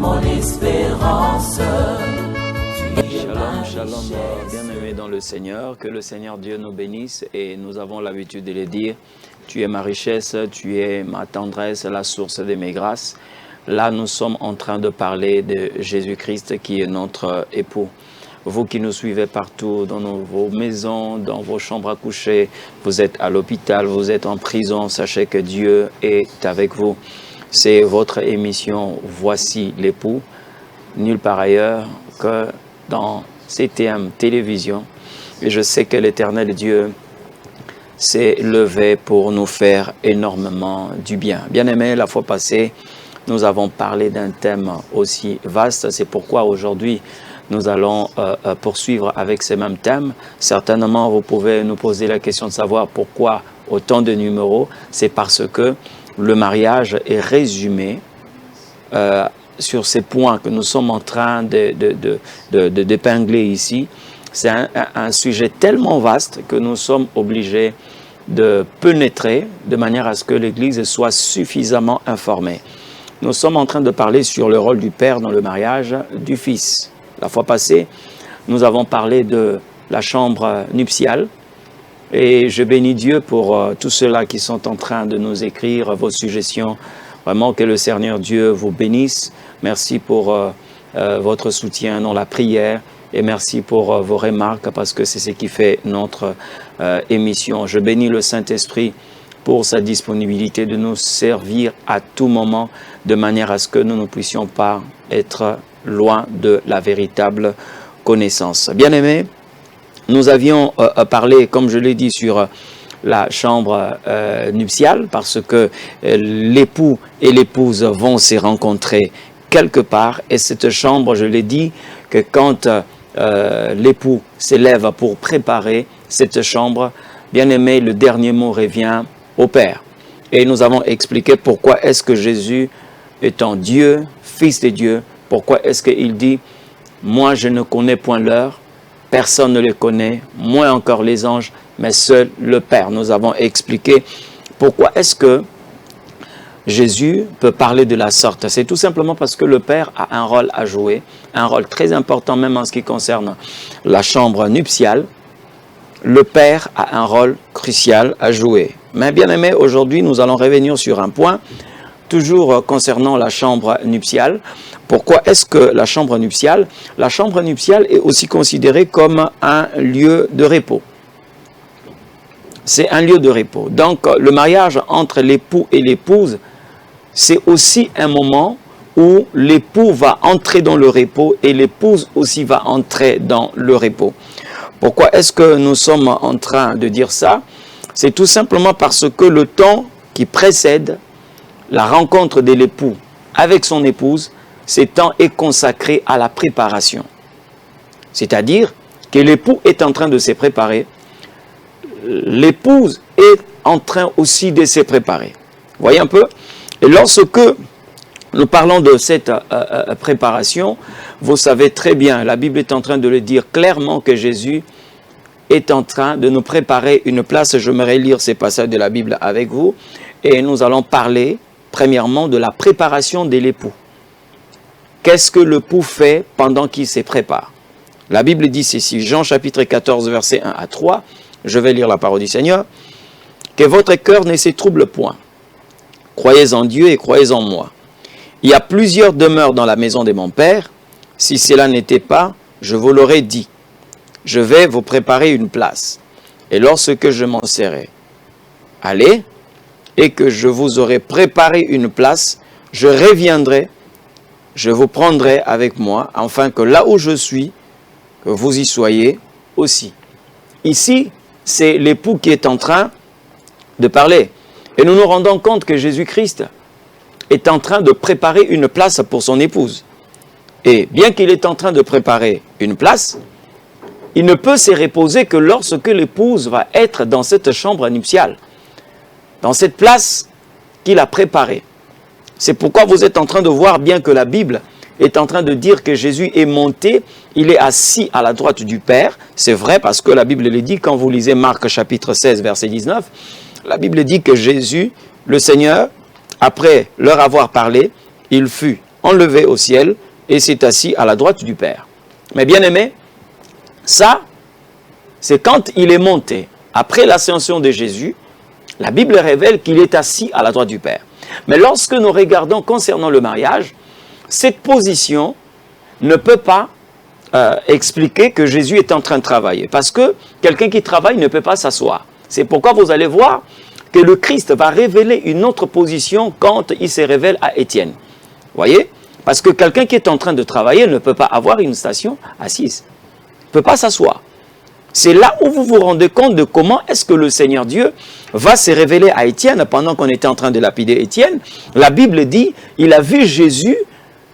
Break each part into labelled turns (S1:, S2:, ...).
S1: mon espérance.
S2: Shalom, shalom, bien-aimés dans le Seigneur, que le Seigneur Dieu nous bénisse et nous avons l'habitude de le dire, tu es ma richesse, tu es ma tendresse, la source de mes grâces. Là, nous sommes en train de parler de Jésus-Christ qui est notre époux. Vous qui nous suivez partout, dans vos maisons, dans vos chambres à coucher, vous êtes à l'hôpital, vous êtes en prison, sachez que Dieu est avec vous. C'est votre émission « Voici l'époux », nulle part ailleurs que dans CTM Télévision. Et je sais que l'Éternel Dieu s'est levé pour nous faire énormément du bien. Bien-aimés, la fois passée, nous avons parlé d'un thème aussi vaste. C'est pourquoi aujourd'hui, nous allons poursuivre avec ces mêmes thèmes. Certainement, vous pouvez nous poser la question de savoir pourquoi autant de numéros. C'est parce que le mariage est résumé sur ces points que nous sommes en train d'épingler ici. C'est un sujet tellement vaste que nous sommes obligés de pénétrer de manière à ce que l'Église soit suffisamment informée. Nous sommes en train de parler sur le rôle du père dans le mariage du fils. La fois passée, nous avons parlé de la chambre nuptiale et je bénis Dieu pour tous ceux-là qui sont en train de nous écrire vos suggestions. Vraiment que le Seigneur Dieu vous bénisse. Merci pour votre soutien dans la prière et merci pour vos remarques parce que c'est ce qui fait notre émission. Je bénis le Saint-Esprit pour sa disponibilité de nous servir à tout moment de manière à ce que nous ne puissions pas être loin de la véritable connaissance. Bien-aimés, nous avions parlé, comme je l'ai dit, sur la chambre nuptiale parce que l'époux et l'épouse vont se rencontrer quelque part et cette chambre, je l'ai dit, que quand l'époux s'élève pour préparer cette chambre, bien-aimé, le dernier mot revient au Père. Et nous avons expliqué pourquoi est-ce que Jésus, étant Dieu, Fils de Dieu, pourquoi est-ce qu'il dit « Moi, je ne connais point l'heure, personne ne les connaît, moins encore les anges, mais seul le Père. » Nous avons expliqué pourquoi est-ce que Jésus peut parler de la sorte. C'est tout simplement parce que le Père a un rôle à jouer, un rôle très important même en ce qui concerne la chambre nuptiale. Le Père a un rôle crucial à jouer. Mais bien aimé, aujourd'hui, nous allons revenir sur un point, toujours concernant la chambre nuptiale. Pourquoi est-ce que la chambre nuptiale est aussi considérée comme un lieu de repos. C'est un lieu de repos. Donc, le mariage entre l'époux et l'épouse, c'est aussi un moment où l'époux va entrer dans le repos et l'épouse aussi va entrer dans le repos. Pourquoi est-ce que nous sommes en train de dire ça? C'est tout simplement parce que le temps qui précède la rencontre de l'époux avec son épouse, ce temps est consacré à la préparation. C'est-à-dire que l'époux est en train de se préparer, l'épouse est en train aussi de se préparer. Vous voyez un peu? Et lorsque nous parlons de cette préparation, vous savez très bien, la Bible est en train de le dire clairement que Jésus est en train de nous préparer une place. J'aimerais lire ces passages de la Bible avec vous et nous allons parler premièrement de la préparation de l'époux. Qu'est-ce que l'époux fait pendant qu'il se prépare? La Bible dit ceci, Jean chapitre 14, versets 1 à 3, je vais lire la parole du Seigneur, « Que votre cœur ne se trouble point. Croyez en Dieu et croyez en moi. Il y a plusieurs demeures dans la maison de mon Père. Si cela n'était pas, je vous l'aurais dit. Je vais vous préparer une place. Et lorsque je m'en serai allé et que je vous aurai préparé une place, je reviendrai, je vous prendrai avec moi, afin que là où je suis, que vous y soyez aussi. » Ici, c'est l'époux qui est en train de parler. Et nous nous rendons compte que Jésus-Christ est en train de préparer une place pour son épouse. Et bien qu'il est en train de préparer une place, il ne peut se reposer que lorsque l'épouse va être dans cette chambre nuptiale, dans cette place qu'il a préparée. C'est pourquoi vous êtes en train de voir, bien que la Bible est en train de dire que Jésus est monté, il est assis à la droite du Père. C'est vrai parce que la Bible le dit, quand vous lisez Marc chapitre 16, verset 19, la Bible dit que Jésus, le Seigneur, après leur avoir parlé, il fut enlevé au ciel et s'est assis à la droite du Père. Mais bien aimé, ça, c'est quand il est monté. Après l'ascension de Jésus, la Bible révèle qu'il est assis à la droite du Père. Mais lorsque nous regardons concernant le mariage, cette position ne peut pas expliquer que Jésus est en train de travailler. Parce que quelqu'un qui travaille ne peut pas s'asseoir. C'est pourquoi vous allez voir que le Christ va révéler une autre position quand il se révèle à Étienne. Voyez? Parce que quelqu'un qui est en train de travailler ne peut pas avoir une station assise. Il ne peut pas s'asseoir. C'est là où vous vous rendez compte de comment est-ce que le Seigneur Dieu va se révéler à Étienne pendant qu'on était en train de lapider Étienne. La Bible dit, il a vu Jésus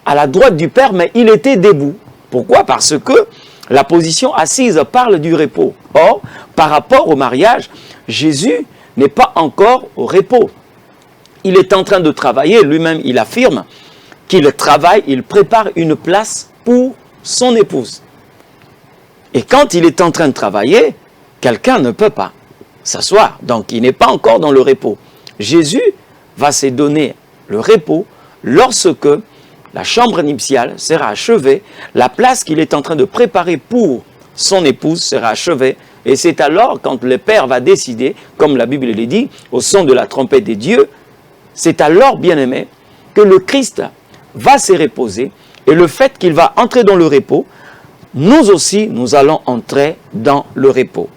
S2: à la droite du Père, mais il était debout. Pourquoi? Parce que la position assise parle du repos. Or, par rapport au mariage, Jésus n'est pas encore au repos. Il est en train de travailler, lui-même il affirme qu'il travaille, il prépare une place pour son épouse. Et quand il est en train de travailler, quelqu'un ne peut pas s'asseoir. Donc il n'est pas encore dans le repos. Jésus va se donner le repos lorsque la chambre nuptiale sera achevée, la place qu'il est en train de préparer pour son épouse sera achevée. Et c'est alors quand le Père va décider, comme la Bible le dit, au son de la trompette des dieux, c'est alors, bien aimé, que le Christ va se reposer. Et le fait qu'il va entrer dans le repos, nous aussi, nous allons entrer dans le repos.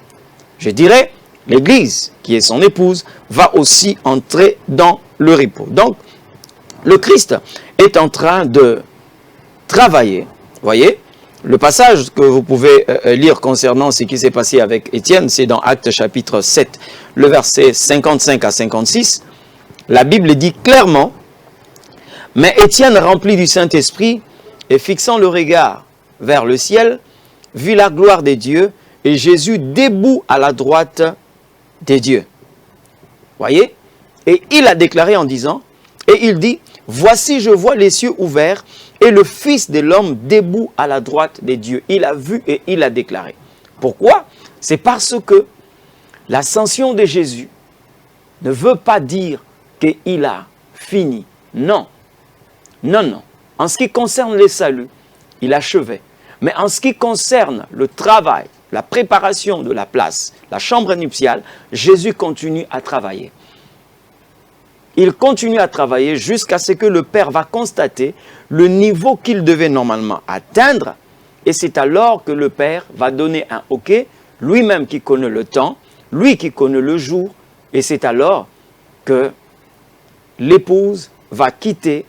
S2: Je dirais, l'Église, qui est son épouse, va aussi entrer dans le repos. Donc, le Christ est en train de travailler. Voyez, le passage que vous pouvez lire concernant ce qui s'est passé avec Étienne, c'est dans Actes chapitre 7, le verset 55 à 56. La Bible dit clairement, « Mais Étienne, rempli du Saint-Esprit, et fixant le regard vers le ciel, vit la gloire des dieux et Jésus debout à la droite des dieux. » Voyez? Et il a déclaré en disant, et il dit, « Voici, je vois les cieux ouverts et le Fils de l'homme debout à la droite des dieux. » Il a vu et il a déclaré. Pourquoi? C'est parce que l'ascension de Jésus ne veut pas dire qu'il a fini. Non. Non, non. En ce qui concerne les saluts, il achevait. Mais en ce qui concerne le travail, la préparation de la place, la chambre nuptiale, Jésus continue à travailler. Il continue à travailler jusqu'à ce que le Père va constater le niveau qu'il devait normalement atteindre. Et c'est alors que le Père va donner un OK, lui-même qui connaît le temps, lui qui connaît le jour. Et c'est alors que l'épouse va quitter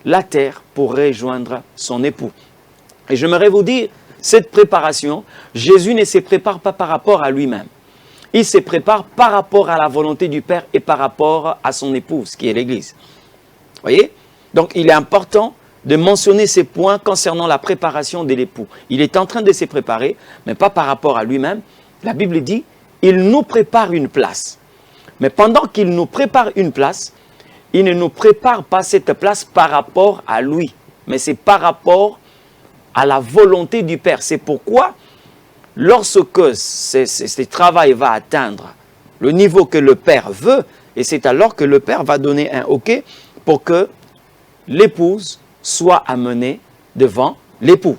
S2: la terre pour rejoindre son époux. Et j'aimerais vous dire, cette préparation, Jésus ne se prépare pas par rapport à lui-même. Il se prépare par rapport à la volonté du Père et par rapport à son épouse, qui est l'Église. Voyez? Donc, il est important de mentionner ces points concernant la préparation de l'époux. Il est en train de se préparer, mais pas par rapport à lui-même. La Bible dit, il nous prépare une place. Mais pendant qu'il nous prépare une place, il ne nous prépare pas cette place par rapport à lui, mais c'est par rapport à la volonté du Père. C'est pourquoi, lorsque ce travail va atteindre le niveau que le Père veut, et c'est alors que le Père va donner un OK pour que l'épouse soit amenée devant l'époux.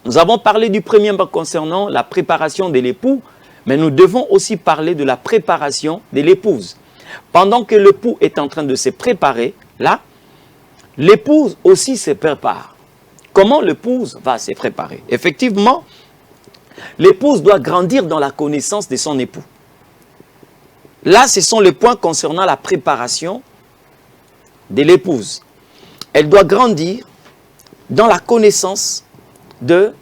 S2: Nous avons parlé du premier point concernant la préparation de l'époux, mais nous devons aussi parler de la préparation de l'épouse. Pendant que l'époux est en train de se préparer, là, l'épouse aussi se prépare. Comment l'épouse va se préparer? Effectivement, l'épouse doit grandir dans la connaissance de son époux. Là, ce sont les points concernant la préparation de l'épouse. Elle doit grandir dans la connaissance de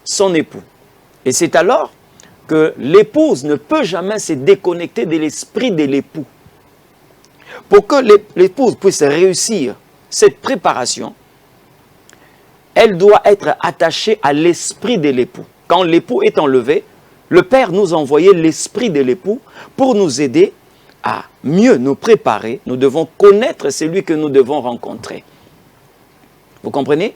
S2: son époux. Et c'est alors que l'épouse ne peut jamais se déconnecter de l'esprit de l'époux. Pour que l'épouse puisse réussir cette préparation, elle doit être attachée à l'esprit de l'époux. Quand l'époux est enlevé, le Père nous a envoyé l'esprit de l'époux pour nous aider à mieux nous préparer. Nous devons connaître celui que nous devons rencontrer. Vous comprenez?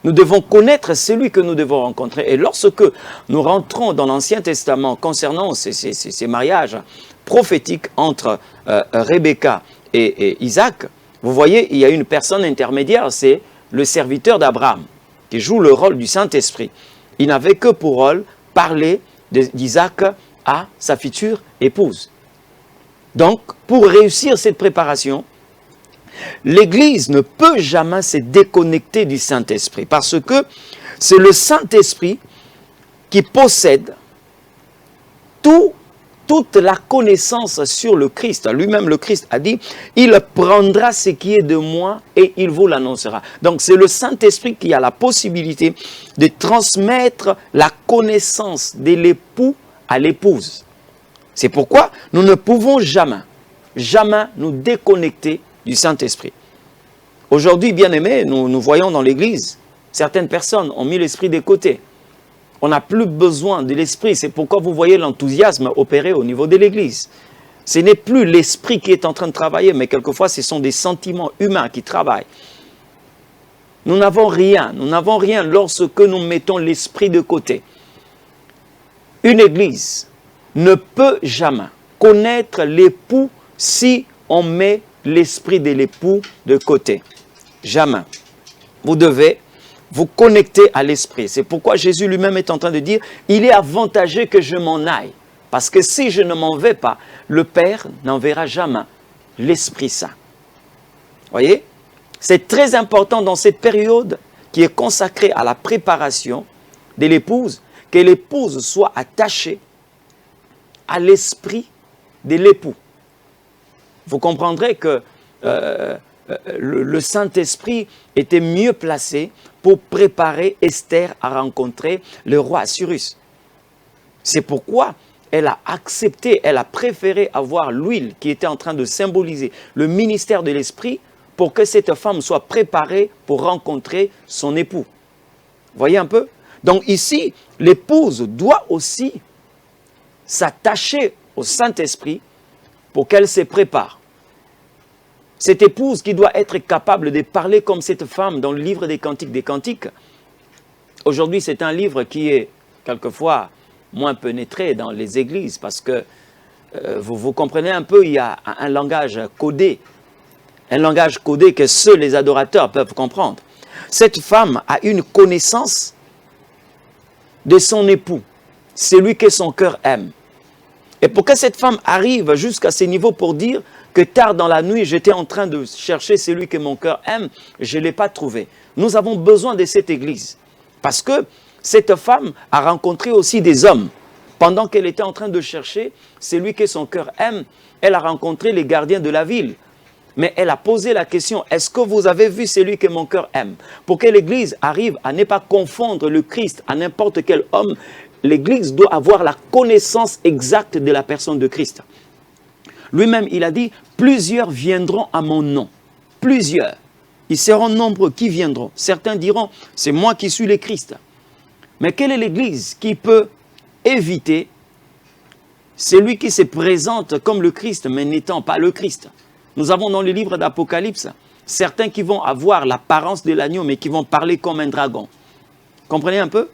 S2: Nous devons connaître celui que nous devons rencontrer. Et lorsque nous rentrons dans l'Ancien Testament concernant ces mariages prophétiques entre Rebecca et Isaac, vous voyez, il y a une personne intermédiaire, c'est le serviteur d'Abraham, qui joue le rôle du Saint-Esprit, il n'avait que pour rôle parler d'Isaac à sa future épouse. Donc, pour réussir cette préparation, l'Église ne peut jamais se déconnecter du Saint-Esprit, parce que c'est le Saint-Esprit qui possède toute la connaissance sur le Christ. Lui-même, le Christ a dit, il prendra ce qui est de moi et il vous l'annoncera. Donc, c'est le Saint-Esprit qui a la possibilité de transmettre la connaissance de l'époux à l'épouse. C'est pourquoi nous ne pouvons jamais nous déconnecter du Saint-Esprit. Aujourd'hui, bien-aimés, nous voyons dans l'Église, certaines personnes ont mis l'Esprit de côté. On n'a plus besoin de l'Esprit. C'est pourquoi vous voyez l'enthousiasme opérer au niveau de l'Église. Ce n'est plus l'Esprit qui est en train de travailler, mais quelquefois ce sont des sentiments humains qui travaillent. Nous n'avons rien lorsque nous mettons l'Esprit de côté. Une Église ne peut jamais connaître l'époux si on met l'Esprit de l'époux de côté. Jamais. Vous devez vous connecter à l'Esprit. C'est pourquoi Jésus lui-même est en train de dire, il est avantageux que je m'en aille. Parce que si je ne m'en vais pas, le Père n'enverra jamais l'Esprit Saint. Voyez? C'est très important dans cette période qui est consacrée à la préparation de l'épouse, que l'épouse soit attachée à l'esprit de l'époux. Vous comprendrez que le Saint-Esprit était mieux placé pour préparer Esther à rencontrer le roi Assyrus. C'est pourquoi elle a accepté, elle a préféré avoir l'huile qui était en train de symboliser le ministère de l'Esprit pour que cette femme soit préparée pour rencontrer son époux. Voyez un peu? Donc ici, l'épouse doit aussi s'attacher au Saint-Esprit pour qu'elle se prépare. Cette épouse qui doit être capable de parler comme cette femme dans le livre des Cantiques. Aujourd'hui, c'est un livre qui est quelquefois moins pénétré dans les églises parce que vous comprenez un peu, il y a un langage codé. Un langage codé que seuls les adorateurs peuvent comprendre. Cette femme a une connaissance de son époux, celui que son cœur aime. Et pour que cette femme arrive jusqu'à ce niveau pour dire que tard dans la nuit, j'étais en train de chercher celui que mon cœur aime, je ne l'ai pas trouvé. Nous avons besoin de cette église. Parce que cette femme a rencontré aussi des hommes. Pendant qu'elle était en train de chercher celui que son cœur aime, elle a rencontré les gardiens de la ville. Mais elle a posé la question, est-ce que vous avez vu celui que mon cœur aime? Pour que l'église arrive à ne pas confondre le Christ à n'importe quel homme, l'église doit avoir la connaissance exacte de la personne de Christ. Lui-même, il a dit, plusieurs viendront à mon nom. Plusieurs. Ils seront nombreux qui viendront. Certains diront, c'est moi qui suis le Christ. Mais quelle est l'église qui peut éviter celui qui se présente comme le Christ, mais n'étant pas le Christ? Nous avons dans le livre d'Apocalypse, certains qui vont avoir l'apparence de l'agneau, mais qui vont parler comme un dragon. Comprenez un peu?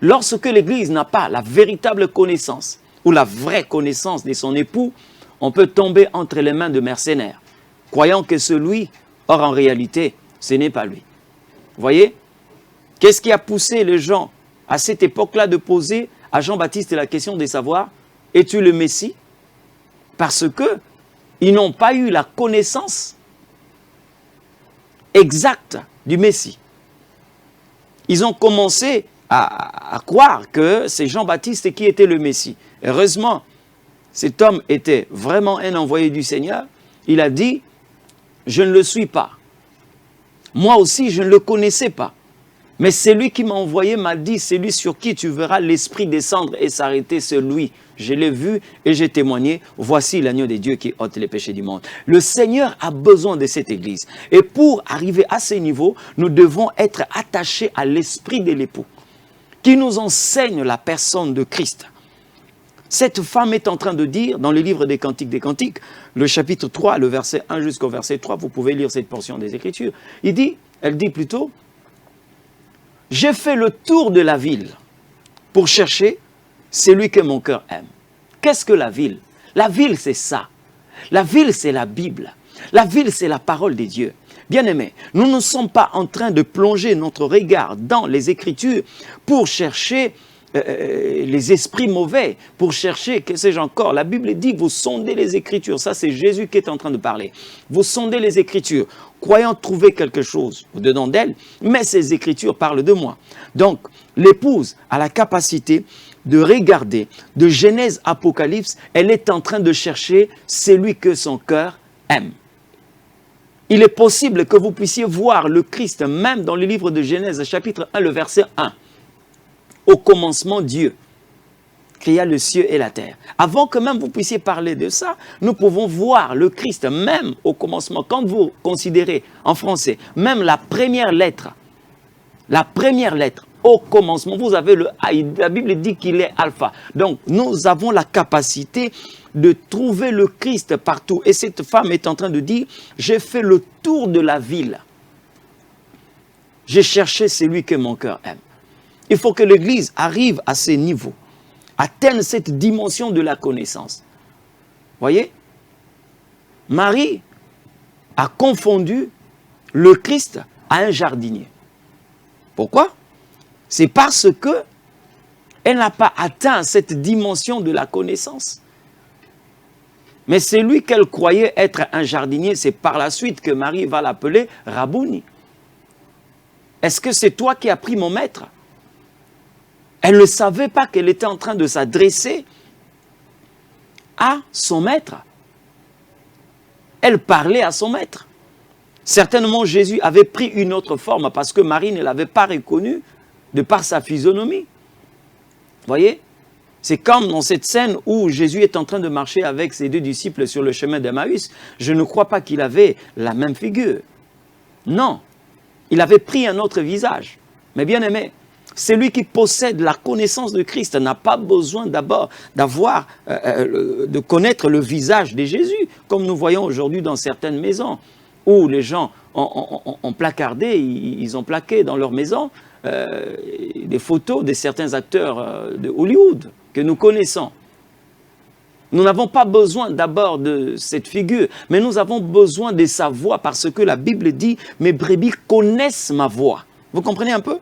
S2: Lorsque l'église n'a pas la véritable connaissance, ou la vraie connaissance de son époux, on peut tomber entre les mains de mercenaires, croyant que celui, or en réalité, ce n'est pas lui. Voyez? Qu'est-ce qui a poussé les gens à cette époque-là de poser à Jean-Baptiste la question de savoir, es-tu le Messie? Parce que ils n'ont pas eu la connaissance exacte du Messie. Ils ont commencé à croire que c'est Jean-Baptiste qui était le Messie. Heureusement, cet homme était vraiment un envoyé du Seigneur. Il a dit, je ne le suis pas. Moi aussi, je ne le connaissais pas. Mais celui qui m'a envoyé m'a dit, celui sur qui tu verras l'Esprit descendre et s'arrêter, c'est lui. Je l'ai vu et j'ai témoigné, voici l'agneau de Dieu qui ôte les péchés du monde. Le Seigneur a besoin de cette église. Et pour arriver à ce niveau, nous devons être attachés à l'esprit de l'époux, qui nous enseigne la personne de Christ. Cette femme est en train de dire, dans le livre des Cantiques, le chapitre 3, le verset 1 jusqu'au verset 3, vous pouvez lire cette portion des Écritures, elle dit plutôt, j'ai fait le tour de la ville pour chercher celui que mon cœur aime. Qu'est-ce que la ville? La ville, c'est ça. La ville, c'est la Bible. La ville, c'est la parole des dieux. Bien-aimés, nous ne sommes pas en train de plonger notre regard dans les Écritures pour chercher les esprits mauvais, pour chercher, que sais-je encore. La Bible dit, vous sondez les Écritures. Ça, c'est Jésus qui est en train de parler. Vous sondez les Écritures, croyant trouver quelque chose au-dedans d'elles, mais ces Écritures parlent de moi. Donc, l'épouse a la capacité de regarder, de Genèse Apocalypse, elle est en train de chercher celui que son cœur aime. Il est possible que vous puissiez voir le Christ même dans le livre de Genèse, chapitre 1, le verset 1. Au commencement, Dieu créa le ciel et la terre. Avant que même vous puissiez parler de ça, nous pouvons voir le Christ même au commencement. Quand vous considérez en français, même la première lettre, au commencement, vous avez le A. La Bible dit qu'il est alpha. Donc, nous avons la capacité de trouver le Christ partout. Et cette femme est en train de dire, j'ai fait le tour de la ville. J'ai cherché celui que mon cœur aime. Il faut que l'Église arrive à ces niveaux, atteigne cette dimension de la connaissance. Voyez, Marie a confondu le Christ à un jardinier. Pourquoi? C'est parce que elle n'a pas atteint cette dimension de la connaissance. Mais c'est lui qu'elle croyait être un jardinier, c'est par la suite que Marie va l'appeler Rabouni. Est-ce que c'est toi qui as pris mon maître? Elle ne savait pas qu'elle était en train de s'adresser à son maître. Elle parlait à son maître. Certainement, Jésus avait pris une autre forme parce que Marie ne l'avait pas reconnu de par sa physionomie. Voyez? C'est comme dans cette scène où Jésus est en train de marcher avec ses 2 disciples sur le chemin d'Emmaüs. Je ne crois pas qu'il avait la même figure. Non, il avait pris un autre visage. Mais bien aimé, celui qui possède la connaissance de Christ n'a pas besoin d'abord de connaître le visage de Jésus, comme nous voyons aujourd'hui dans certaines maisons, où les gens ont placardé, ils ont plaqué dans leur maison des photos de certains acteurs de Hollywood que nous connaissons. Nous n'avons pas besoin d'abord de cette figure, mais nous avons besoin de sa voix parce que la Bible dit « Mes brebis connaissent ma voix ». Vous comprenez un peu?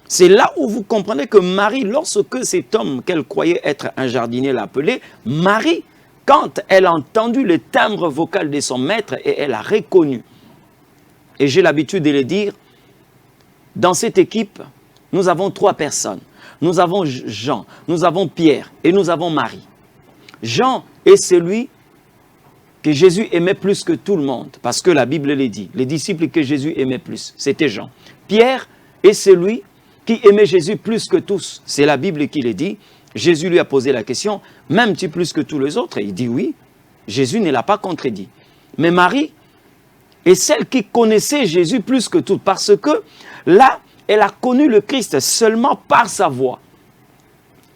S2: C'est là où vous comprenez que Marie, lorsque cet homme qu'elle croyait être un jardinier l'appelait Marie, quand elle a entendu le timbre vocal de son maître et elle a reconnu. Et j'ai l'habitude de le dire, dans cette équipe, nous avons 3 personnes. Nous avons Jean, nous avons Pierre et nous avons Marie. Jean est celui que Jésus aimait plus que tout le monde, parce que la Bible le dit. Les disciples que Jésus aimait plus, c'était Jean. Pierre est celui qui aimait Jésus plus que tous. C'est la Bible qui le dit. Jésus lui a posé la question, « M'aimes-tu plus que tous les autres ?» Et il dit oui. Jésus ne l'a pas contredit. Mais Marie est celle qui connaissait Jésus plus que toutes, parce que là, elle a connu le Christ seulement par sa voix.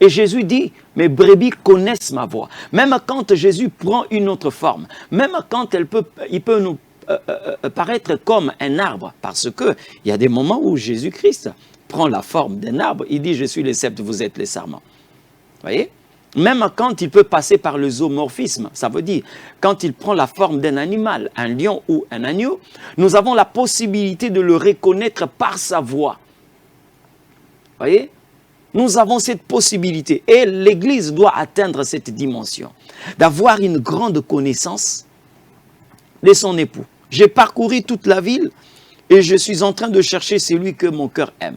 S2: Et Jésus dit, mes brebis connaissent ma voix. Même quand Jésus prend une autre forme, même quand il peut nous paraître comme un arbre, parce qu'il y a des moments où Jésus-Christ prend la forme d'un arbre, il dit, je suis le cep, vous êtes les sarments. Vous voyez? Même quand il peut passer par le zoomorphisme, ça veut dire quand il prend la forme d'un animal, un lion ou un agneau, nous avons la possibilité de le reconnaître par sa voix. Vous voyez? Nous avons cette possibilité et l'Église doit atteindre cette dimension, d'avoir une grande connaissance de son époux. J'ai parcouru toute la ville et je suis en train de chercher celui que mon cœur aime.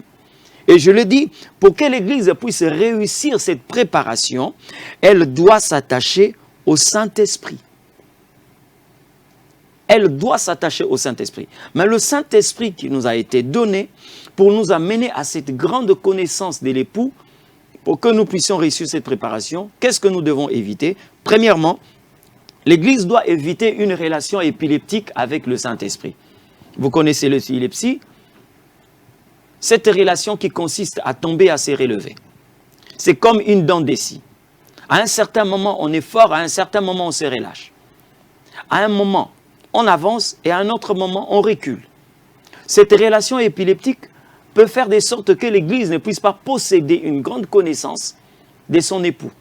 S2: Et je le dis, pour que l'Église puisse réussir cette préparation, elle doit s'attacher au Saint-Esprit. Elle doit s'attacher au Saint-Esprit. Mais le Saint-Esprit qui nous a été donné pour nous amener à cette grande connaissance de l'époux, pour que nous puissions réussir cette préparation, qu'est-ce que nous devons éviter? Premièrement, l'Église doit éviter une relation épileptique avec le Saint-Esprit. Vous connaissez l'épilepsie? Cette relation qui consiste à tomber, à se relever. C'est comme une dent de scie. À un certain moment, on est fort, à un certain moment, on se relâche. À un moment, on avance et à un autre moment, on recule. Cette relation épileptique peut faire de sorte que l'Église ne puisse pas posséder une grande connaissance de son époux.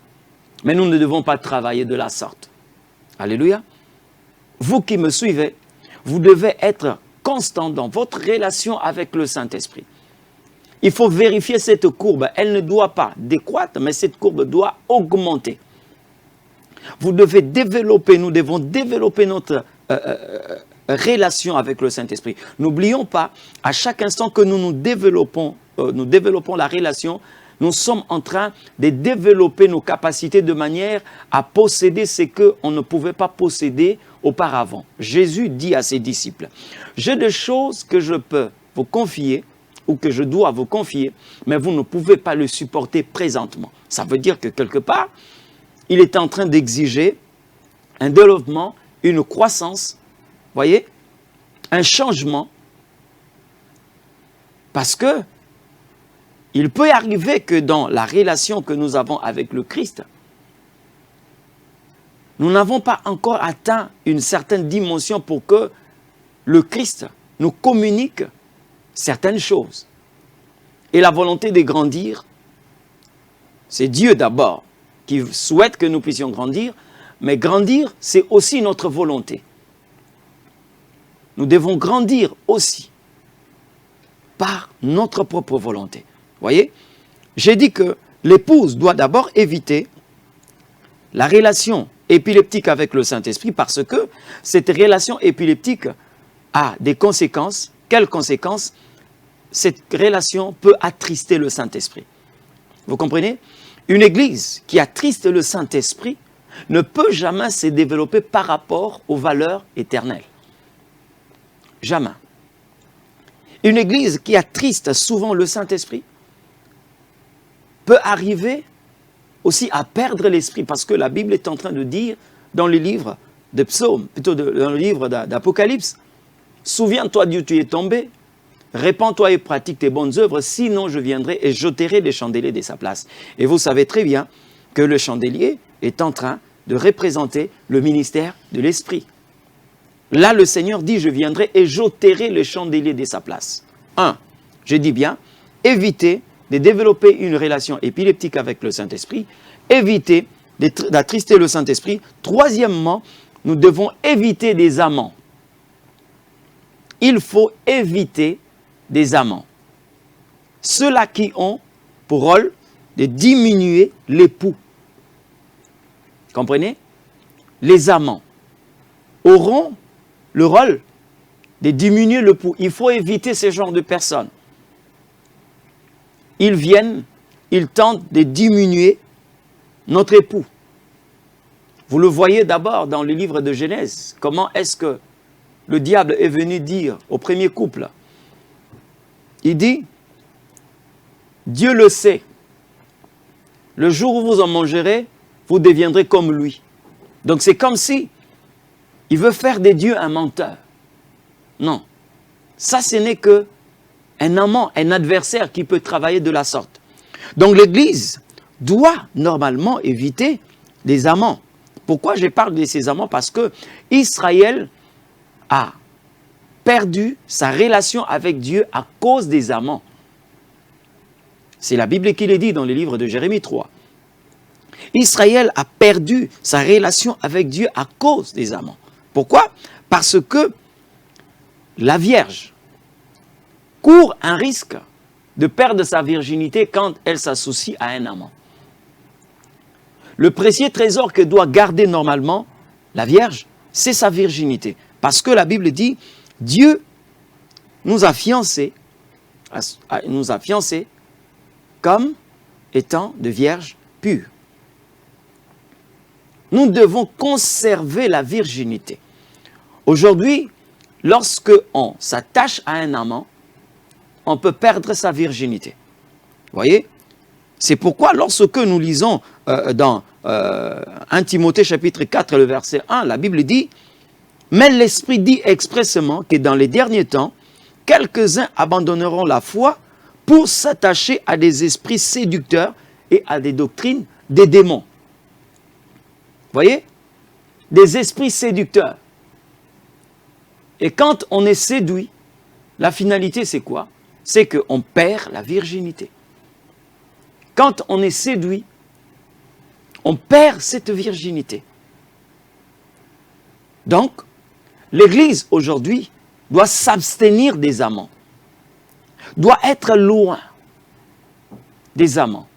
S2: Mais nous ne devons pas travailler de la sorte. Alléluia. Vous qui me suivez, Vous devez être constant dans votre relation avec le Saint-Esprit. Il faut vérifier cette courbe. Elle ne doit pas décroître, mais cette courbe doit augmenter. Vous devez développer, nous devons développer notre relation avec le Saint-Esprit. N'oublions pas, à chaque instant que nous développons la relation, nous sommes en train de développer nos capacités de manière à posséder ce qu'on ne pouvait pas posséder auparavant. Jésus dit à ses disciples, « J'ai des choses que je peux vous confier ou que je dois vous confier, mais vous ne pouvez pas le supporter présentement. » Ça veut dire que quelque part, il est en train d'exiger un développement, une croissance, voyez, un changement, parce que il peut arriver que dans la relation que nous avons avec le Christ, nous n'avons pas encore atteint une certaine dimension pour que le Christ nous communique certaines choses. Et la volonté de grandir, c'est Dieu d'abord qui souhaite que nous puissions grandir, mais grandir, c'est aussi notre volonté. Nous devons grandir aussi par notre propre volonté. Voyez, j'ai dit que l'épouse doit d'abord éviter la relation épileptique avec le Saint-Esprit parce que cette relation épileptique a des conséquences. Quelles conséquences? Cette relation peut attrister le Saint-Esprit. Vous comprenez? Une église qui attriste le Saint-Esprit ne peut jamais se développer par rapport aux valeurs éternelles. Jamais. Une église qui attriste souvent le Saint-Esprit peut arriver aussi à perdre l'esprit parce que la Bible est en train de dire dans le livre de Psaumes, plutôt dans le livre d'Apocalypse, « Souviens-toi d'où tu es tombé, répands-toi et pratique tes bonnes œuvres, sinon je viendrai et j'ôterai les chandeliers de sa place. » Et vous savez très bien que le chandelier est en train de représenter le ministère de l'Esprit. Là, le Seigneur dit, je viendrai et j'ôterai le chandelier de sa place. 1. Je dis bien, évitez de développer une relation épileptique avec le Saint-Esprit, éviter d'attrister le Saint-Esprit. Troisièmement, nous devons éviter des amants. Il faut éviter des amants. Ceux-là qui ont pour rôle de diminuer l'époux. Comprenez? Les amants auront le rôle de diminuer l'époux. Il faut éviter ce genre de personnes. Ils viennent, ils tentent de diminuer notre époux. Vous le voyez d'abord dans le livre de Genèse. Comment est-ce que le diable est venu dire au premier couple? Il dit, Dieu le sait, le jour où vous en mangerez, vous deviendrez comme lui. Donc c'est comme si il veut faire de Dieu un menteur. Non, ça ce n'est que un amant, un adversaire qui peut travailler de la sorte. Donc l'Église doit normalement éviter les amants. Pourquoi je parle de ces amants? Parce que Israël a perdu sa relation avec Dieu à cause des amants. C'est la Bible qui le dit dans le livre de Jérémie 3. Israël a perdu sa relation avec Dieu à cause des amants. Pourquoi? Parce que la Vierge court un risque de perdre sa virginité quand elle s'associe à un amant. Le précieux trésor que doit garder normalement la Vierge, c'est sa virginité. Parce que la Bible dit, Dieu nous a fiancés comme étant de vierges pures. Nous devons conserver la virginité. Aujourd'hui, lorsque on s'attache à un amant, on peut perdre sa virginité. Vous voyez? C'est pourquoi lorsque nous lisons dans 1 Timothée chapitre 4, le verset 1, la Bible dit « Mais l'Esprit dit expressément que dans les derniers temps, quelques-uns abandonneront la foi pour s'attacher à des esprits séducteurs et à des doctrines des démons. » Vous voyez? Des esprits séducteurs. Et quand on est séduit, la finalité c'est quoi? C'est qu'on perd la virginité. Quand on est séduit, on perd cette virginité. Donc, l'Église aujourd'hui doit s'abstenir des amants, doit être loin des amants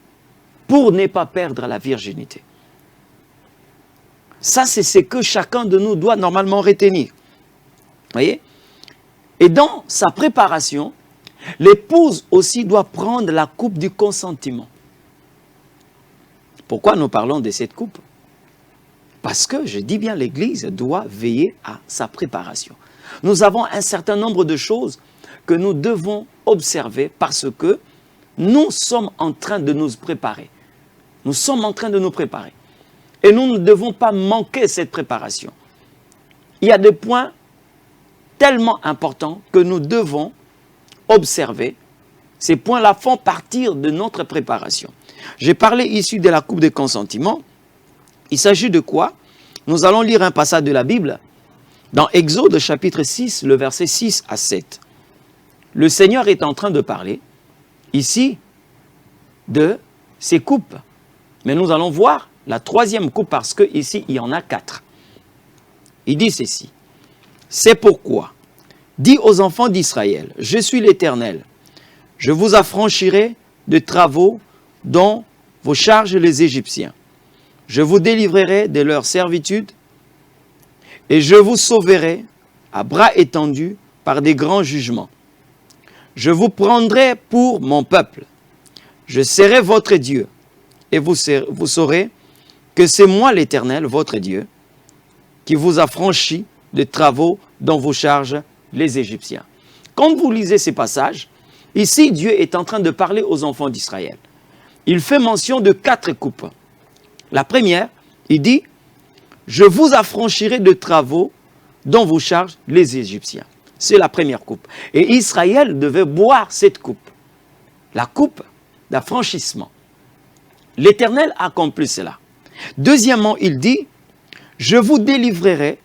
S2: pour ne pas perdre la virginité. Ça, c'est ce que chacun de nous doit normalement retenir. Vous voyez? Et dans sa préparation, l'épouse aussi doit prendre la coupe du consentement. Pourquoi nous parlons de cette coupe? Parce que, je dis bien, l'Église doit veiller à sa préparation. Nous avons un certain nombre de choses que nous devons observer parce que nous sommes en train de nous préparer. Nous sommes en train de nous préparer. Et nous ne devons pas manquer cette préparation. Il y a des points tellement importants que nous devons observer. Ces points-là font partie de notre préparation. J'ai parlé ici de la coupe de consentement. Il s'agit de quoi? Nous allons lire un passage de la Bible dans Exode chapitre 6, le verset 6 à 7. Le Seigneur est en train de parler ici de ces coupes. Mais nous allons voir la troisième coupe parce qu'ici, il y en a 4. Il dit ceci. C'est pourquoi, dis aux enfants d'Israël, je suis l'Éternel. Je vous affranchirai de travaux dont vous chargent les Égyptiens. Je vous délivrerai de leur servitude et je vous sauverai à bras étendus par des grands jugements. Je vous prendrai pour mon peuple. Je serai votre Dieu et vous saurez que c'est moi l'Éternel, votre Dieu, qui vous a franchi de travaux dont vous chargent les Égyptiens. Quand vous lisez ces passages, ici Dieu est en train de parler aux enfants d'Israël. Il fait mention de 4 coupes. La première, il dit, je vous affranchirai de travaux dont vous chargent les Égyptiens. C'est la première coupe. Et Israël devait boire cette coupe. La coupe d'affranchissement. L'Éternel accomplit cela. Deuxièmement, il dit, je vous délivrerai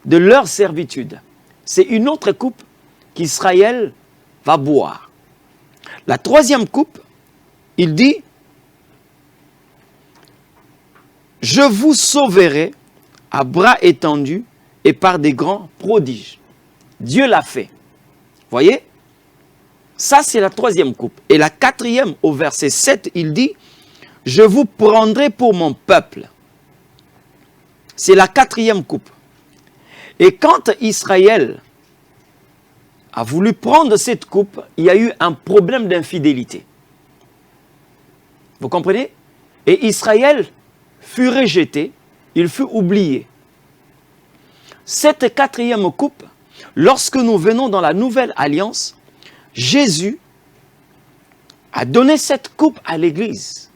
S2: de leur servitude. C'est une autre coupe qu'Israël va boire. La troisième coupe, il dit, je vous sauverai à bras étendus et par des grands prodiges. Dieu l'a fait. Voyez? Ça, c'est la troisième coupe. Et la quatrième, au verset 7, il dit, je vous prendrai pour mon peuple. C'est la quatrième coupe. Et quand Israël a voulu prendre cette coupe, il y a eu un problème d'infidélité. Vous comprenez? Et Israël fut rejeté, il fut oublié. Cette quatrième coupe, lorsque nous venons dans la nouvelle alliance, Jésus a donné cette coupe à l'Église.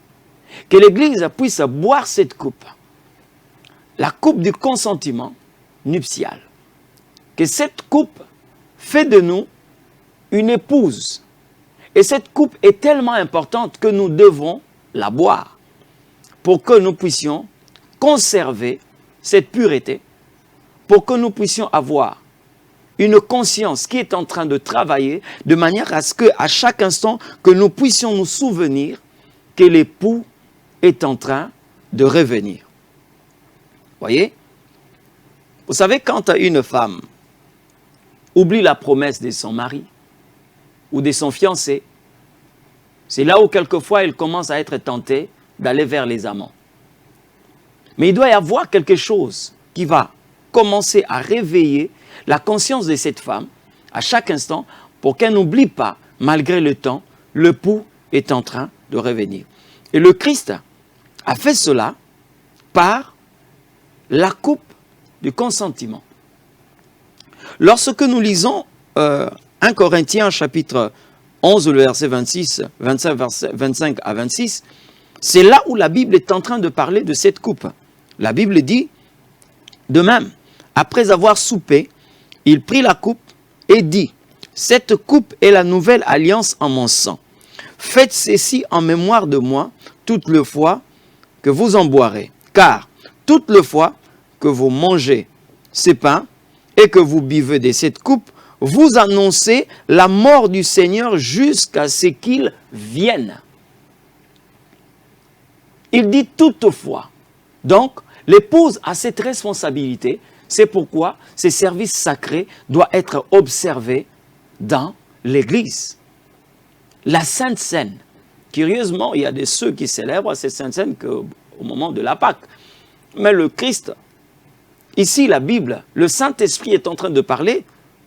S2: Que l'Église puisse boire cette coupe. La coupe du consentement nuptial. Que cette coupe fait de nous une épouse. Et cette coupe est tellement importante que nous devons la boire pour que nous puissions conserver cette pureté, pour que nous puissions avoir une conscience qui est en train de travailler de manière à ce qu'à chaque instant que nous puissions nous souvenir que l'époux est en train de revenir. Voyez? Vous savez, quand une femme oublie la promesse de son mari ou de son fiancé, c'est là où quelquefois elle commence à être tentée d'aller vers les amants. Mais il doit y avoir quelque chose qui va commencer à réveiller la conscience de cette femme à chaque instant pour qu'elle n'oublie pas, malgré le temps, l'époux est en train de revenir. Et le Christ a fait cela par la coupe du consentement. Lorsque nous lisons 1 Corinthiens chapitre 11, le verset 25 à 26, c'est là où la Bible est en train de parler de cette coupe. La Bible dit, de même, après avoir soupé, il prit la coupe et dit, cette coupe est la nouvelle alliance en mon sang. Faites ceci en mémoire de moi, toutes les fois que vous en boirez. Car toutes les fois que vous mangez ces pains et que vous buvez de cette coupe, vous annoncez la mort du Seigneur jusqu'à ce qu'il vienne. Il dit toutefois. Donc, l'épouse a cette responsabilité C'est pourquoi ces services sacrés doivent être observés dans l'Église. La Sainte Seine. Curieusement, il y a de ceux qui célèbrent cette Sainte Seine qu'au moment de la Pâque. Mais le Christ, ici la Bible, le Saint-Esprit est en train de parler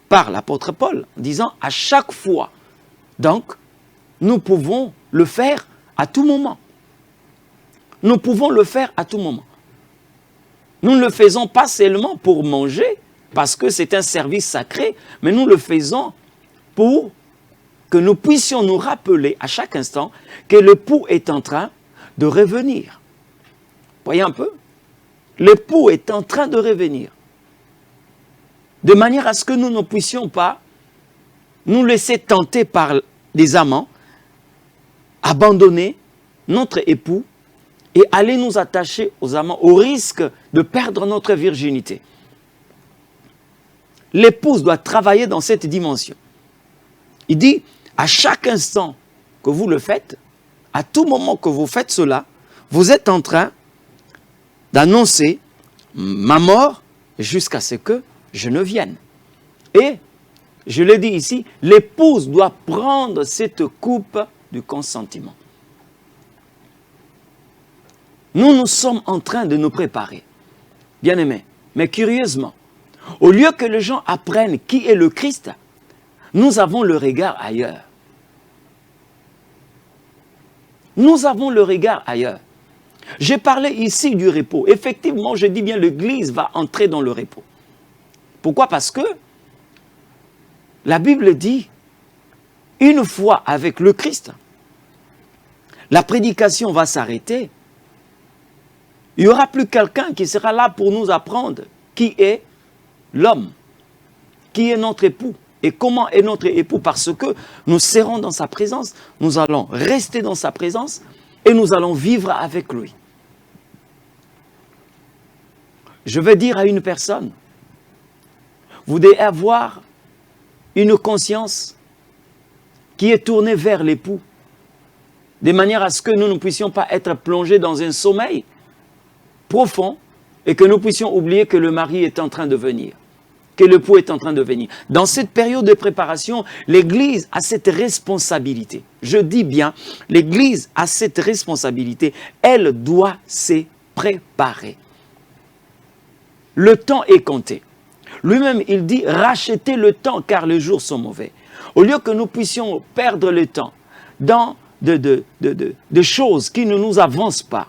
S2: par l'apôtre Paul, en disant à chaque fois. Donc, nous pouvons le faire à tout moment. Nous pouvons le faire à tout moment. Nous ne le faisons pas seulement pour manger, parce que c'est un service sacré, mais nous le faisons pour que nous puissions nous rappeler à chaque instant que l'époux est en train de revenir. Voyez un peu? L'époux est en train de revenir. De manière à ce que nous ne puissions pas nous laisser tenter par des amants, abandonner notre époux et aller nous attacher aux amants au risque de perdre notre virginité. L'épouse doit travailler dans cette dimension. Il dit, à chaque instant que vous le faites, à tout moment que vous faites cela, vous êtes en train d'annoncer ma mort jusqu'à ce que je ne vienne. Et, je le dis ici, l'épouse doit prendre cette coupe du consentement. Nous sommes en train de nous préparer, bien-aimés. Mais curieusement, au lieu que les gens apprennent qui est le Christ, nous avons le regard ailleurs. Nous avons le regard ailleurs. J'ai parlé ici du repos. Effectivement, je dis bien, l'Église va entrer dans le repos. Pourquoi? Parce que la Bible dit, une fois avec le Christ, la prédication va s'arrêter. Il n'y aura plus quelqu'un qui sera là pour nous apprendre qui est l'homme, qui est notre époux et comment est notre époux, parce que nous serons dans sa présence, nous allons rester dans sa présence et nous allons vivre avec lui. Je veux dire à une personne, vous devez avoir une conscience qui est tournée vers l'époux, de manière à ce que nous ne puissions pas être plongés dans un sommeil profond et que nous puissions oublier que le mari est en train de venir, que l'époux est en train de venir. Dans cette période de préparation, l'Église a cette responsabilité. Je dis bien, l'Église a cette responsabilité. Elle doit se préparer. Le temps est compté. Lui-même, il dit, rachetez le temps car les jours sont mauvais. Au lieu que nous puissions perdre le temps dans de choses qui ne nous avancent pas,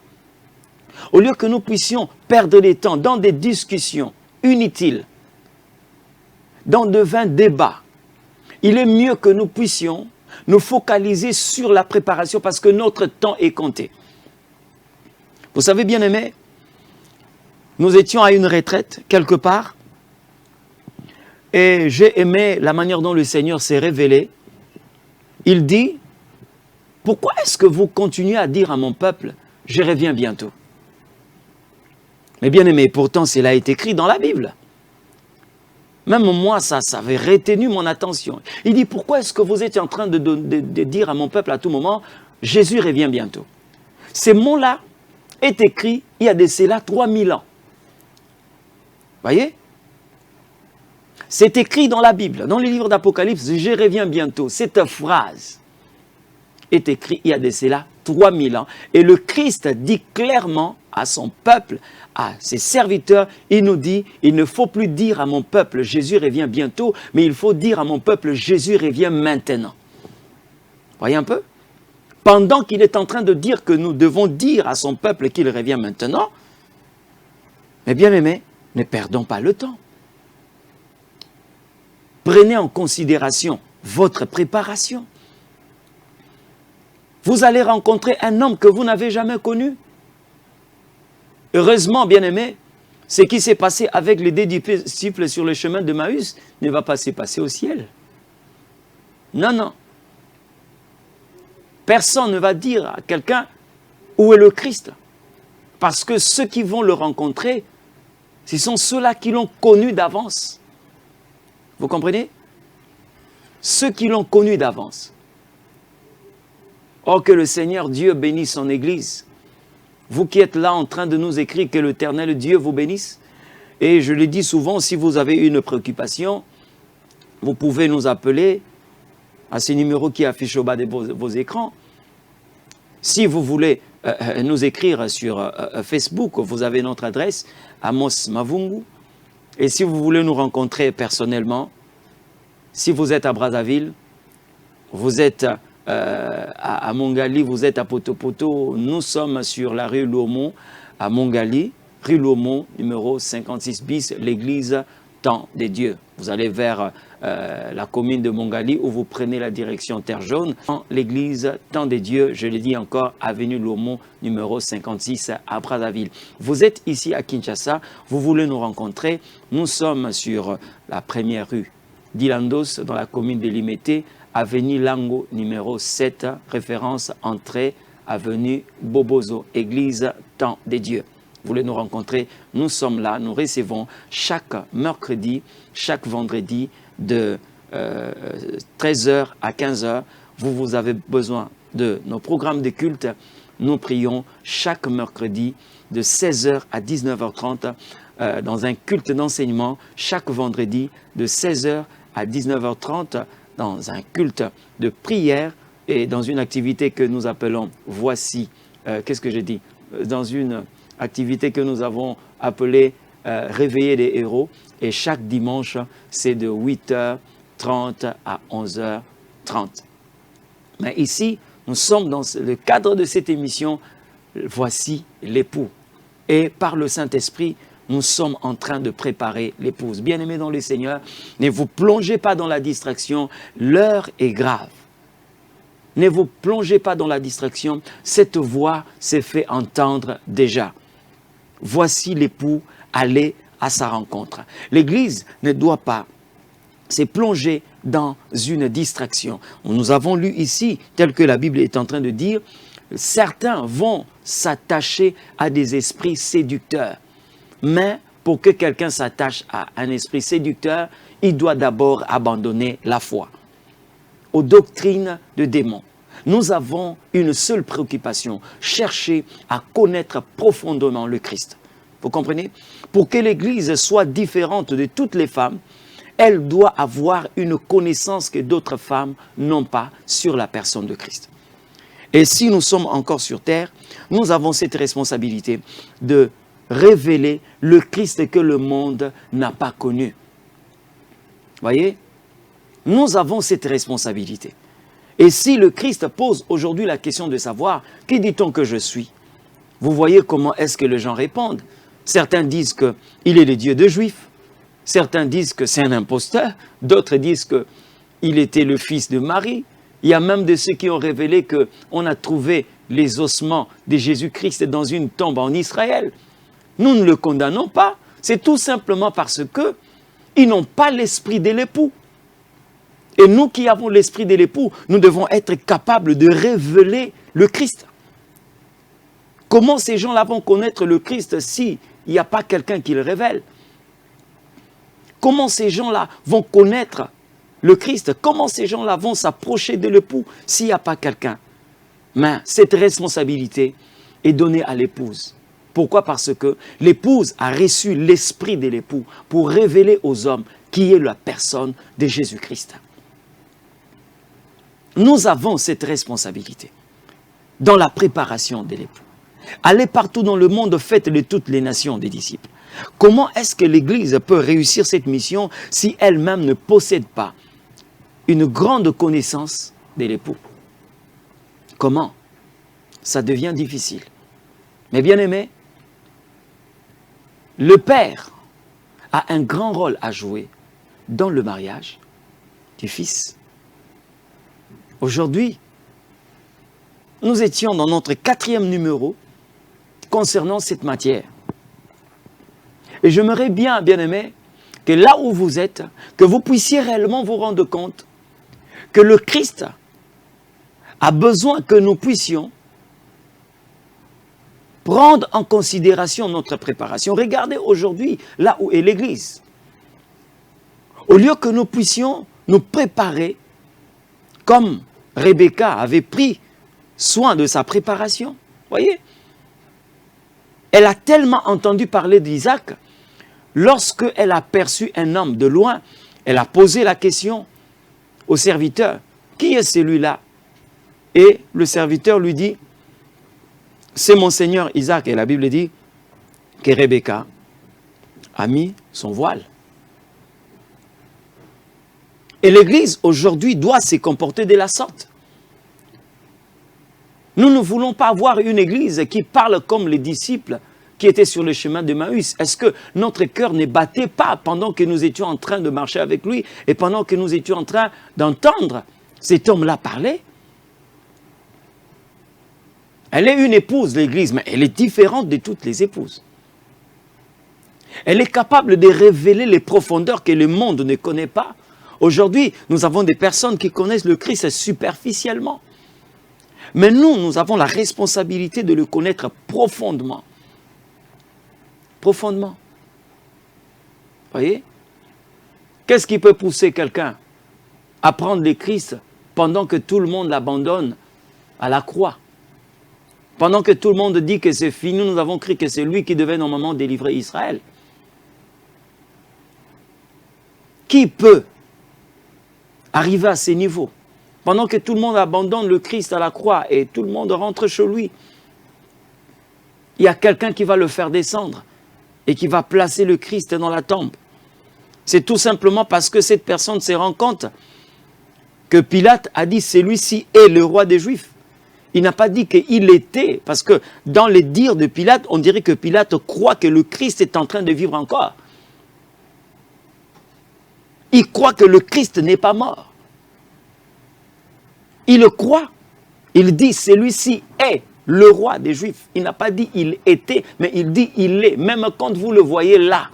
S2: au lieu que nous puissions perdre le temps dans des discussions inutiles, dans de vains débats, il est mieux que nous puissions nous focaliser sur la préparation parce que notre temps est compté. Vous savez, bien-aimés, nous étions à une retraite quelque part et j'ai aimé la manière dont le Seigneur s'est révélé. Il dit, pourquoi est-ce que vous continuez à dire à mon peuple, je reviens bientôt? Mais bien aimé, pourtant cela est écrit dans la Bible. Même moi, ça avait retenu mon attention. Il dit, pourquoi est-ce que vous êtes en train de dire à mon peuple à tout moment, Jésus revient bientôt? Ces mots-là est écrit il y a de cela 3000 ans. Voyez? C'est écrit dans la Bible, dans le livre d'Apocalypse, je reviens bientôt. Cette phrase est écrite il y a de cela 3000 ans. Et le Christ dit clairement à son peuple, à ses serviteurs, il nous dit, il ne faut plus dire à mon peuple, Jésus revient bientôt, mais il faut dire à mon peuple, Jésus revient maintenant. Voyez un peu? Pendant qu'il est en train de dire que nous devons dire à son peuple qu'il revient maintenant, mais bien aimés, ne perdons pas le temps. Prenez en considération votre préparation. Vous allez rencontrer un homme que vous n'avez jamais connu. Heureusement, bien-aimés, ce qui s'est passé avec les deux disciples sur le chemin de Maüs ne va pas se passer au ciel. Non, non. Personne ne va dire à quelqu'un où est le Christ. Parce que ceux qui vont le rencontrer, ce sont ceux-là qui l'ont connu d'avance. Vous comprenez? Ceux qui l'ont connu d'avance. Oh, que le Seigneur Dieu bénisse son Église. Vous qui êtes là en train de nous écrire que l'Éternel Dieu vous bénisse, Et je le dis souvent, si vous avez une préoccupation, vous pouvez nous appeler à ce numéro qui affiche au bas de vos écrans. Si vous voulez nous écrire sur Facebook, vous avez notre adresse, Amos Mavungu. Et si vous voulez nous rencontrer personnellement, si vous êtes à Brazzaville, vous êtes à Mongali, vous êtes à Potopoto, nous sommes sur la rue Lomont à Mongali, rue Lomont, numéro 56 bis, l'église Temps des Dieux. Vous allez vers la commune de Mongali où vous prenez la direction Terre Jaune. L'église Temps des Dieux, je le dis encore, avenue Lomont, numéro 56 à Brazzaville. Vous êtes ici à Kinshasa, vous voulez nous rencontrer. Nous sommes sur la première rue d'Ilandos, dans la commune de Limete, avenue Lango, numéro 7, référence entrée, avenue Bobozo, église Temps des Dieux. Vous voulez nous rencontrer, nous sommes là, nous recevons chaque mercredi, chaque vendredi de 13h à 15h. Vous avez besoin de nos programmes de culte. Nous prions chaque mercredi de 16h à 19h30 dans un culte d'enseignement, chaque vendredi de 16h à 19h30 dans un culte de prière et dans une activité que nous appelons Voici, qu'est-ce que j'ai dit? Dans une activité que nous avons appelée Réveiller les héros. Et chaque dimanche, c'est de 8h30 à 11h30. Mais ici, nous sommes dans le cadre de cette émission Voici l'époux. Et par le Saint-Esprit, nous sommes en train de préparer l'épouse. Bien-aimés dans le Seigneur, ne vous plongez pas dans la distraction, l'heure est grave. Ne vous plongez pas dans la distraction, cette voix s'est fait entendre déjà. Voici l'époux, allez à sa rencontre. L'Église ne doit pas se plonger dans une distraction. Nous avons lu ici, tel que la Bible est en train de dire, certains vont s'attacher à des esprits séducteurs. Mais pour que quelqu'un s'attache à un esprit séducteur, il doit d'abord abandonner la foi aux doctrines de démons. Nous avons une seule préoccupation, chercher à connaître profondément le Christ. Vous comprenez? Pour que l'Église soit différente de toutes les femmes, elle doit avoir une connaissance que d'autres femmes n'ont pas sur la personne de Christ. Et si nous sommes encore sur terre, nous avons cette responsabilité de révéler le Christ que le monde n'a pas connu. Voyez? Nous avons cette responsabilité. Et si le Christ pose aujourd'hui la question de savoir, qui dit-on que je suis? Vous voyez comment est-ce que les gens répondent. Certains disent qu'il est le Dieu des Juifs. Certains disent que c'est un imposteur. D'autres disent qu'il était le fils de Marie. Il y a même de ceux qui ont révélé qu'on a trouvé les ossements de Jésus-Christ dans une tombe en Israël. Nous ne le condamnons pas. C'est tout simplement parce qu'ils n'ont pas l'esprit de l'époux. Et nous qui avons l'esprit de l'époux, nous devons être capables de révéler le Christ. Comment ces gens-là vont connaître le Christ s'il n'y a pas quelqu'un qui le révèle? Comment ces gens-là vont connaître le Christ? Comment ces gens-là vont s'approcher de l'époux s'il n'y a pas quelqu'un? Mais cette responsabilité est donnée à l'épouse. Pourquoi? Parce que l'épouse a reçu l'esprit de l'époux pour révéler aux hommes qui est la personne de Jésus-Christ. Nous avons cette responsabilité dans la préparation de l'époux. Allez partout dans le monde, faites de toutes les nations des disciples. Comment est-ce que l'Église peut réussir cette mission si elle-même ne possède pas une grande connaissance de l'époux? Comment? Ça devient difficile. Mais bien aimé, le père a un grand rôle à jouer dans le mariage du fils. Aujourd'hui, nous étions dans notre 4e numéro concernant cette matière. Et j'aimerais bien, bien-aimés, que là où vous êtes, que vous puissiez réellement vous rendre compte que le Christ a besoin que nous puissions prendre en considération notre préparation. Regardez aujourd'hui là où est l'Église. Au lieu que nous puissions nous préparer comme Rebecca avait pris soin de sa préparation. Voyez? Elle a tellement entendu parler d'Isaac lorsqu'elle a aperçu un homme de loin, elle a posé la question au serviteur, qui est celui-là? Et le serviteur lui dit, c'est mon seigneur Isaac. Et la Bible dit que Rebecca a mis son voile. Et l'Église aujourd'hui doit se comporter de la sorte. Nous ne voulons pas avoir une Église qui parle comme les disciples qui étaient sur le chemin de Maüs. Est-ce que notre cœur ne battait pas pendant que nous étions en train de marcher avec lui et pendant que nous étions en train d'entendre cet homme-là parler? Elle est une épouse, l'Église, mais elle est différente de toutes les épouses. Elle est capable de révéler les profondeurs que le monde ne connaît pas. Aujourd'hui, nous avons des personnes qui connaissent le Christ superficiellement. Mais nous avons la responsabilité de le connaître profondément. Profondément. Voyez? Qu'est-ce qui peut pousser quelqu'un à prendre le Christ pendant que tout le monde l'abandonne à la croix? Pendant que tout le monde dit que c'est fini, nous avons cru que c'est lui qui devait normalement délivrer Israël. Qui peut arriver à ces niveaux? Pendant que tout le monde abandonne le Christ à la croix et tout le monde rentre chez lui, il y a quelqu'un qui va le faire descendre et qui va placer le Christ dans la tombe. C'est tout simplement parce que cette personne se rend compte que Pilate a dit celui-ci est le roi des Juifs. Il n'a pas dit qu'il était, parce que dans les dires de Pilate, on dirait que Pilate croit que le Christ est en train de vivre encore. Il croit que le Christ n'est pas mort. Il le croit. Il dit celui-ci est le roi des Juifs. Il n'a pas dit il était, mais il dit il est, même quand vous le voyez là.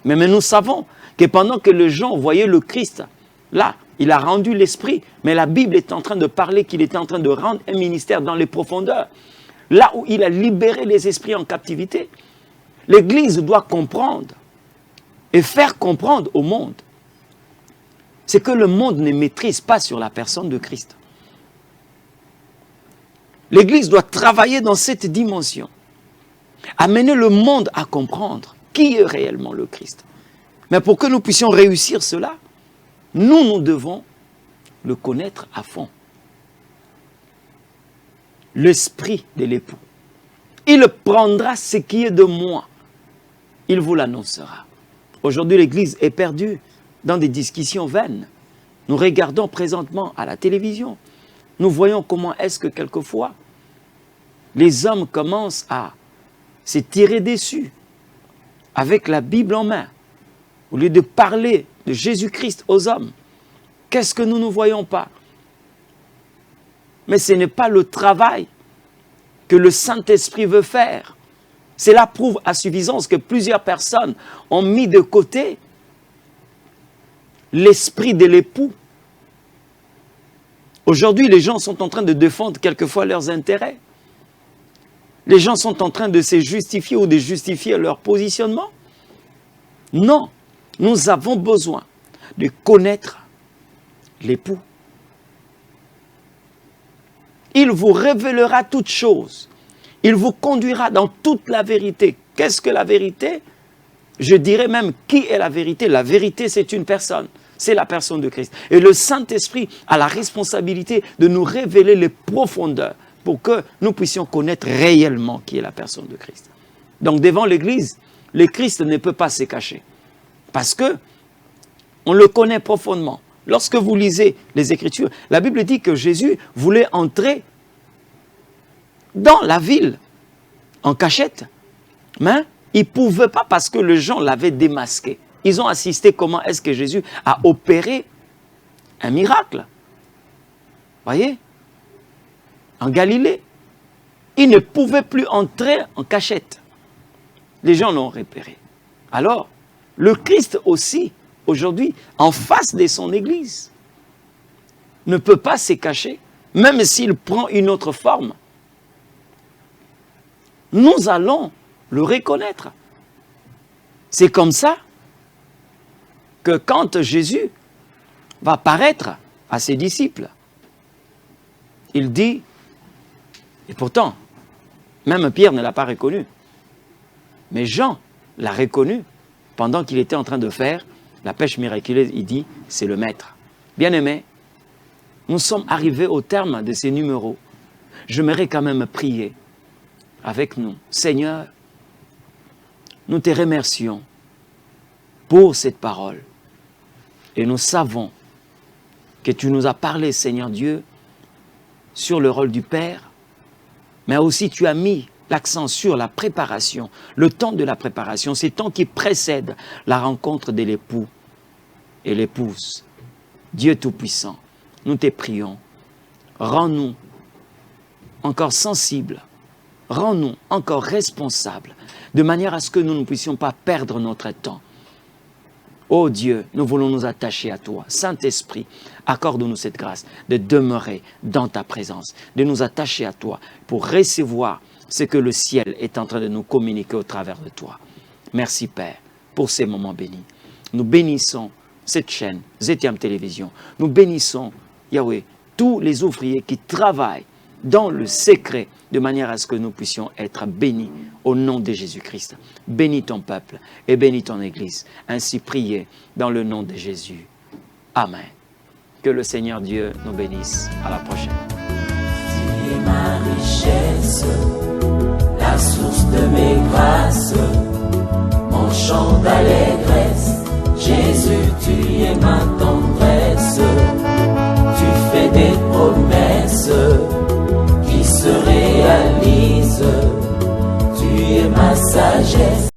S2: Mais nous savons que pendant que les gens voyaient le Christ là, il a rendu l'esprit, mais la Bible est en train de parler qu'il est en train de rendre un ministère dans les profondeurs. Là où il a libéré les esprits en captivité. L'Église doit comprendre et faire comprendre au monde. C'est que le monde ne maîtrise pas sur la personne de Christ. L'Église doit travailler dans cette dimension. Amener le monde à comprendre qui est réellement le Christ. Mais pour que nous puissions réussir cela, nous devons le connaître à fond. L'esprit de l'époux. Il prendra ce qui est de moi. Il vous l'annoncera. Aujourd'hui, l'Église est perdue dans des discussions vaines. Nous regardons présentement à la télévision. Nous voyons comment est-ce que quelquefois, les hommes commencent à se tirer dessus avec la Bible en main. Au lieu de parler de Jésus-Christ aux hommes, qu'est-ce que nous ne voyons pas? Mais ce n'est pas le travail que le Saint-Esprit veut faire. Cela prouve à suffisance que plusieurs personnes ont mis de côté l'esprit de l'époux. Aujourd'hui, les gens sont en train de défendre quelquefois leurs intérêts. Les gens sont en train de se justifier ou de justifier leur positionnement. Non, nous avons besoin de connaître l'époux. Il vous révélera toutes choses. Il vous conduira dans toute la vérité. Qu'est-ce que la vérité? Je dirais même qui est la vérité. La vérité, c'est une personne. C'est la personne de Christ. Et le Saint-Esprit a la responsabilité de nous révéler les profondeurs pour que nous puissions connaître réellement qui est la personne de Christ. Donc devant l'Église, le Christ ne peut pas se cacher. Parce que on le connaît profondément. Lorsque vous lisez les Écritures, la Bible dit que Jésus voulait entrer dans la ville en cachette. Mais il ne pouvait pas parce que les gens l'avaient démasqué. Ils ont assisté comment est-ce que Jésus a opéré un miracle. Voyez? En Galilée. Il ne pouvait plus entrer en cachette. Les gens l'ont repéré. Alors, le Christ aussi, aujourd'hui, en face de son Église, ne peut pas se cacher, même s'il prend une autre forme. Nous allons le reconnaître. C'est comme ça que quand Jésus va paraître à ses disciples, il dit, et pourtant, même Pierre ne l'a pas reconnu, mais Jean l'a reconnu pendant qu'il était en train de faire la pêche miraculeuse, il dit, c'est le maître. Bien-aimé, nous sommes arrivés au terme de ces numéros. J'aimerais quand même prier avec nous. Seigneur, nous te remercions pour cette parole. Et nous savons que tu nous as parlé, Seigneur Dieu, sur le rôle du Père, mais aussi tu as mis l'accent sur la préparation, le temps de la préparation, ces temps qui précèdent la rencontre de l'époux et l'épouse. Dieu Tout-Puissant, nous te prions, rends-nous encore sensibles, rends-nous encore responsables, de manière à ce que nous ne puissions pas perdre notre temps. Ô Dieu, nous voulons nous attacher à toi. Saint-Esprit, accorde-nous cette grâce de demeurer dans ta présence, de nous attacher à toi pour recevoir ce que le ciel est en train de nous communiquer au travers de toi. Merci Père pour ces moments bénis. Nous bénissons cette chaîne, ZTM Télévision. Nous bénissons, Yahweh, tous les ouvriers qui travaillent dans le secret de manière à ce que nous puissions être bénis au nom de Jésus-Christ. Bénis ton peuple et bénis ton Église. Ainsi priez dans le nom de Jésus. Amen. Que le Seigneur Dieu nous bénisse. À la prochaine.
S1: Tu es ma richesse, la source de mes grâces.